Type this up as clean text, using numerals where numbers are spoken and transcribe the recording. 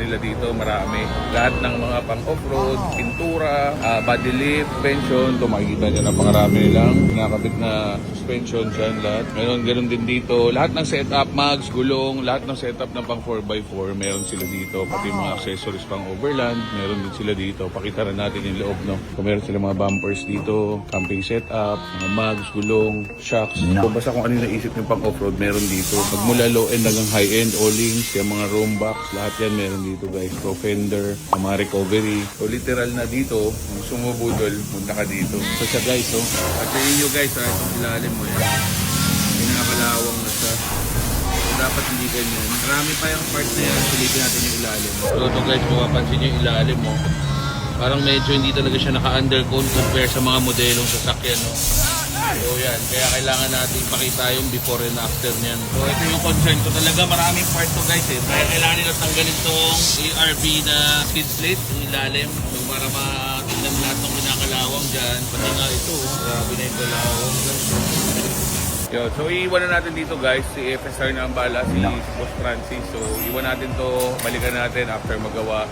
nila dito, marami. Lahat ng mga pang off-road, pintura, body lift, suspension. Ito makikita nyo na pangarami nilang nakakabit na suspension dyan lahat. Ganun din dito. Lahat ng setup, mags, gulong, lahat ng setup ng pang 4x4, meron sila dito. Pati mga accessories pang overland, meron din sila dito. Pakita rin natin yung loob, no? Kung meron sila mga bumpers dito, camping setup, mga mags, gulong, shocks. So basta kung ano yung naisip yung pang off-road, meron dito. Magmula low-end hanggang high-end, O-Lings, yung mga room box, lahat yan meron dito guys. Pro fender, mga recovery. So literal na dito, kung sumubudol, punta ka dito. So siya guys, oh. At sa inyo guys, itong ilalim mo yan. Pinakalawang na siya. So dapat hindi ganyan. Marami pa yung part na yan, silipin natin yung ilalim. So ito guys, kung mapansin nyo yung ilalim mo, parang medyo hindi talaga siya naka-undercone compare sa mga modelong sasakyan, no? So yan, kaya kailangan natin ipakita yung before and after niyan. So ito yung concern ko talaga, maraming part to guys eh. Kaya kailangan nila tanggalin tong ARB na skid plate, yung ilalim. So para matingnan lahat ng kinakalawang dyan. Pati nga ito, grabe na yung kalawang. Yo, so iiwan na natin dito guys, si FSR na ang bala, si Boss Francis. So iwan natin to, balikan natin after magawa.